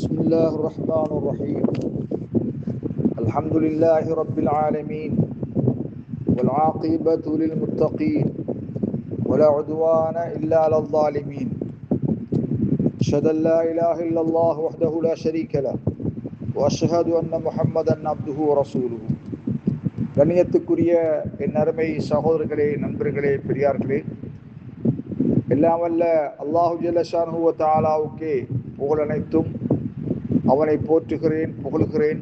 بسم الله الرحمن الرحيم. الحمد لله رب العالمين والعاقبة للمتقين ولا عدوان إلا على الظالمين. أشهد أن لا إله إلا الله وحده لا شريك له وأشهد أن محمدا عبده ورسوله. கண்ணியத்துக்குரிய என் அருமை சகோதரர்களே, நண்பர்களே, பெரியார்களே, எல்லாம் வல்ல அல்லாஹு ஜல்ல ஷானஹு வ தஆலாவுக்கே புகழ் அனைத்தும். அவனை போற்றுகிறேன், புகழுகிறேன்.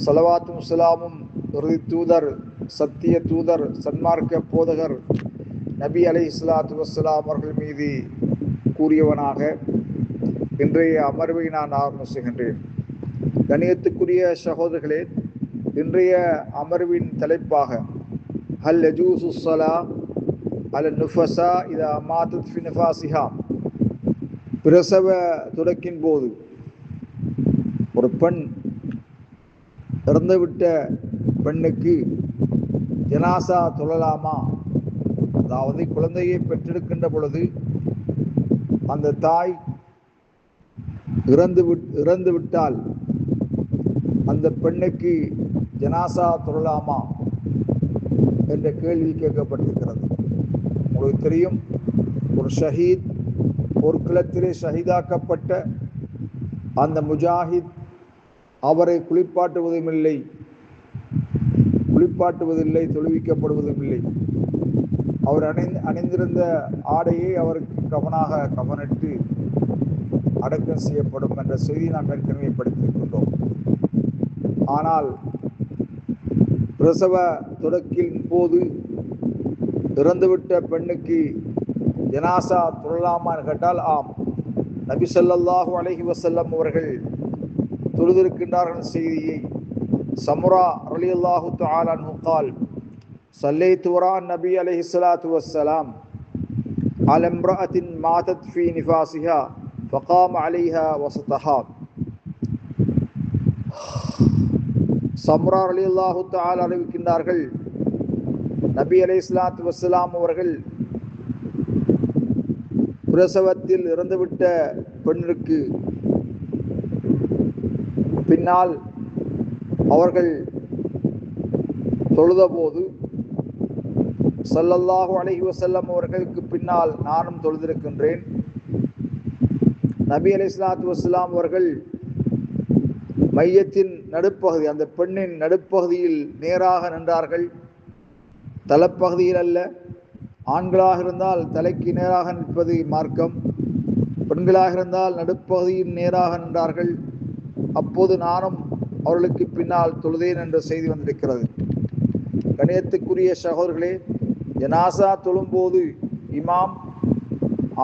ஸலவாத்தும் ஸலாமும் இறுதி தூதர், சத்திய தூதர், சன்மார்க்க போதகர் நபி அலைஹிஸ்ஸலாத்து வஸ்ஸலாம் அவர்கள் மீது கூறியவனாக இன்றைய அமர்வை நான் ஆரம்பம் செய்கின்றேன். கண்ணியத்துக்குரிய சகோதரர்களே, இன்றைய அமர்வின் தலைப்பாக ஹல் யஜூஸு ஸலா அல நுஃபஸா இதா மாதத் ஃபி நிஃபாஸிஹா, பிரசவ துறக்கின் போது ஒரு பெண், இறந்துவிட்ட பெண்ணுக்கு ஜனாசா தொழலாமா? அதாவது குழந்தையை பெற்றெடுக்கின்ற பொழுது அந்த தாய் இறந்து விட்டால் அந்த பெண்ணுக்கு ஜனாசா தொழலாமா என்ற கேள்வி கேட்கப்பட்டிருக்கிறது. உங்களுக்கு தெரியும், ஒரு ஷஹீத், ஒரு களத்திலே ஷஹீதாக்கப்பட்ட அந்த முஜாஹித், அவரை குளிப்பாட்டுவதில்லை, தொழுவிக்கப்படுவதும் இல்லை. அவர் அணிந்திருந்த ஆடையை அவருக்கு கவனிட்டு அடக்கம் செய்யப்படும் என்ற செய்தி நாம் ஏற்கனவே படித்திருக்கின்றோம். ஆனால் பிரசவ தொடக்கின் போது இறந்துவிட்ட பெண்ணுக்கு ஜனாசா தொழலாமான்னு கேட்டால் ஆம். நபி ஸல்லல்லாஹு அலைஹி வஸல்லம் அவர்கள் தொழுதிருக்கின்றார்கள் செய்தியை சமுரா ரலியல்லாஹு தஆலா அன்ஹு قال صليت وراء النبي عليه الصلاة والسلام على امرأة ماتت في نفاسها فقام عليها وسطها. சமுரா ரலியல்லாஹு தஆலா அறிவிக்கின்றார்கள், நபி அலைஹிஸ்ஸலாத்து வஸ்ஸலாம் அவர்கள் பிரசவத்தில் இறந்துவிட்ட பெண்ணுக்கு பின்னால் அவர்கள் தொழுதபோது ஸல்லல்லாஹு அலைஹி வஸல்லம் அவர்களுக்கு பின்னால் நானும் தொழுதிருக்கின்றேன். நபி அலைஹிஸ்ஸலாத்து வஸ்ஸலாம் அவர்கள் மையத்தின் நடுப்பகுதி, அந்த பெண்ணின் நடுப்பகுதியில் நேராக நின்றார்கள். தலைப்பகுதியில் அல்ல. ஆண்களாக இருந்தால் தலைக்கு நேராக நிற்பது மார்க்கம், பெண்களாக இருந்தால் நடுப்பகுதியில் நேராக நின்றார்கள். அப்போது நானும் அவர்களுக்கு பின்னால் தொழுதேன் என்ற செய்தி வந்திருக்கிறது. கணியத்துக்குரிய சகோதரர்களே, ஜனாசா தொழும்போது இமாம்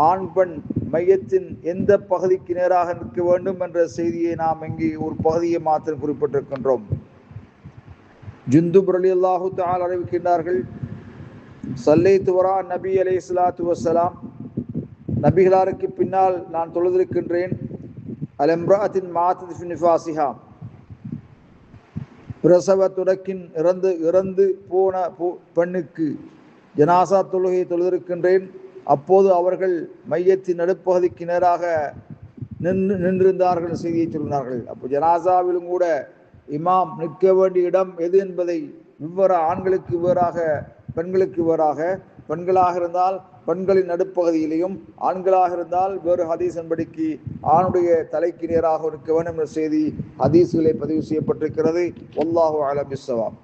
ஆண் பெண் மையத்தின் எந்த பகுதிக்கு நேராக நிற்க வேண்டும் என்ற செய்தியை நாம் இங்கே ஒரு பகுதியை மாத்திரம் குறிப்பிட்டிருக்கின்றோம். ஜுந்துப் ரலியல்லாஹு தஆலா அறிவிக்கின்றார்கள், ஸல்லைத்து வரா நபி அலைஹிஸ்ஸலாத்து வஸ்ஸலாம், நபிகளாருக்கு பின்னால் நான் தொழுதிருக்கின்றேன். அல் இம்ராஅத்தின் மாத்தத் ஃபி நிஃபாஸிஹா, பிரசவ தொடக்கின் இறந்து போன பெண்ணுக்கு ஜனாசா தொழுகை தொழுதிருக்கின்றேன். அப்போது அவர்கள் மையத்தின் நடுப்பகுதிக்கு நேராக நின்றிருந்தார்கள் செய்தியை சொன்னார்கள். அப்போ ஜனாசாவிலும் கூட இமாம் நிற்க வேண்டிய இடம் எது என்பதை வெவ்வேறு ஆண்களுக்கு வேறாக, பெண்களுக்கு வேறாக, பெண்களாக இருந்தால் பெண்களின் நடுப்பகுதியிலையும், ஆண்களாக இருந்தால் வேறு ஹதீஸ் என்படிக்கு ஆணுடைய தலைக்கு நேராக இருக்க வேண்டும் என்ற செய்தி ஹதீஸ்களை பதிவு செய்யப்பட்டிருக்கிறது. வல்லாஹு அலம் பிஸ்ஸவாப்.